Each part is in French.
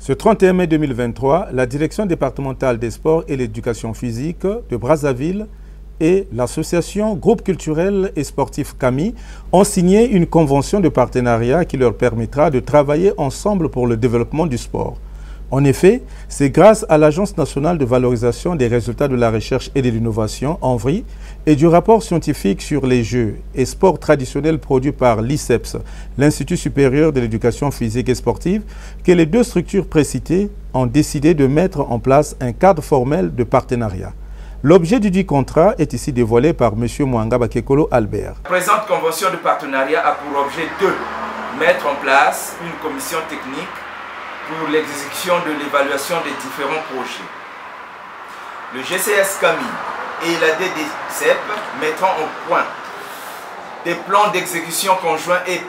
Ce 31 mai 2023, la Direction départementale des sports et l'éducation physique de Brazzaville et l'association Groupe culturel et sportif CAMI ont signé une convention de partenariat qui leur permettra de travailler ensemble pour le développement du sport. En effet, c'est grâce à l'Agence nationale de valorisation des résultats de la recherche et de l'innovation, ANVRI, et du rapport scientifique sur les jeux et sports traditionnels produit par l'ISEPS, l'Institut supérieur de l'éducation physique et sportive, que les deux structures précitées ont décidé de mettre en place un cadre formel de partenariat. L'objet du dit contrat est ici dévoilé par M. Mwanga Bakekolo Albert. La présente convention de partenariat a pour objet de mettre en place une commission technique pour l'exécution de l'évaluation des différents projets. Le GCS CAMI et la DDCEP mettront au point des plans d'exécution conjoints et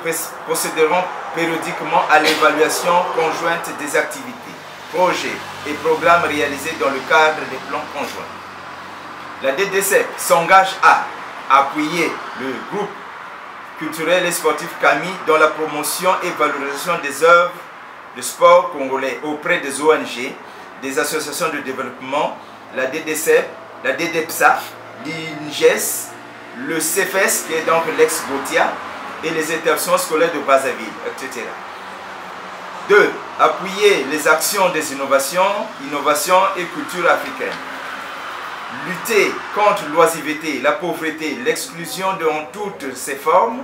procéderont périodiquement à l'évaluation conjointe des activités, projets et programmes réalisés dans le cadre des plans conjoints. La DDCEP s'engage à appuyer le groupe culturel et sportif CAMI dans la promotion et valorisation des œuvres de sport congolais auprès des ONG, des associations de développement, la DDCEP, la DDPSA, l'INGES, le CFS qui est donc l'ex-Gotia et les établissements scolaires de Brazzaville, etc. 2. Appuyer les actions des innovations et culture africaine. Lutter contre l'oisiveté, la pauvreté, l'exclusion dans toutes ses formes.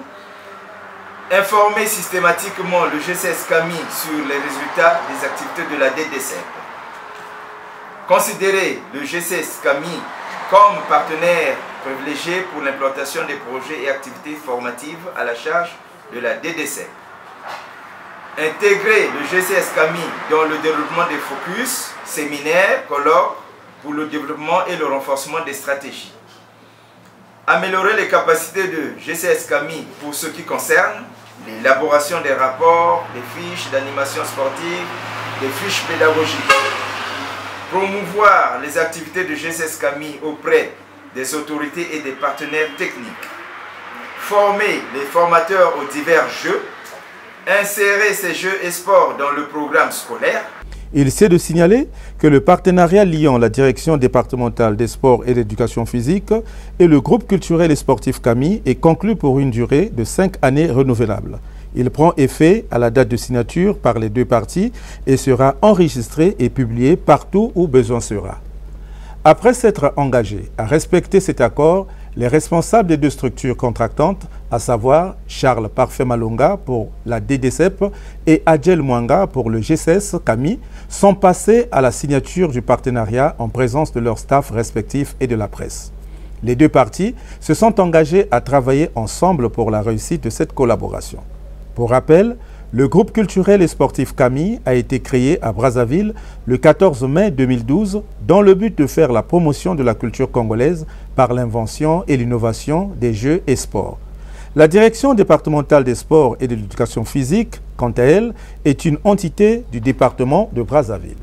Informer systématiquement le GCS CAMI sur les résultats des activités de la DDCEP. Considérer le GCS CAMI comme partenaire privilégié pour l'implantation des projets et activités formatives à la charge de la DDCEP. Intégrer le GCS CAMI dans le développement des focus, séminaires, colloques pour le développement et le renforcement des stratégies. Améliorer les capacités de GCS CAMI pour ce qui concerne l'élaboration des rapports, des fiches d'animation sportive, des fiches pédagogiques. Promouvoir les activités de GCS CAMI auprès des autorités et des partenaires techniques. Former les formateurs aux divers jeux. Insérer ces jeux et sports dans le programme scolaire. Il s'est de signaler que le partenariat liant la Direction départementale des sports et de l'éducation physique et le groupe culturel et sportif CAMI est conclu pour une durée de 5 années renouvelables. Il prend effet à la date de signature par les deux parties et sera enregistré et publié partout où besoin sera. Après s'être engagé à respecter cet accord, les responsables des deux structures contractantes, à savoir Charles Parfait Malonga pour la DDCEP et Adjel Mwanga pour le GCS CAMI, sont passés à la signature du partenariat en présence de leurs staffs respectifs et de la presse. Les deux parties se sont engagées à travailler ensemble pour la réussite de cette collaboration. Pour rappel, le groupe culturel et sportif CAMI a été créé à Brazzaville le 14 mai 2012 dans le but de faire la promotion de la culture congolaise par l'invention et l'innovation des jeux et sports. La Direction départementale des sports et de l'éducation physique, quant à elle, est une entité du département de Brazzaville.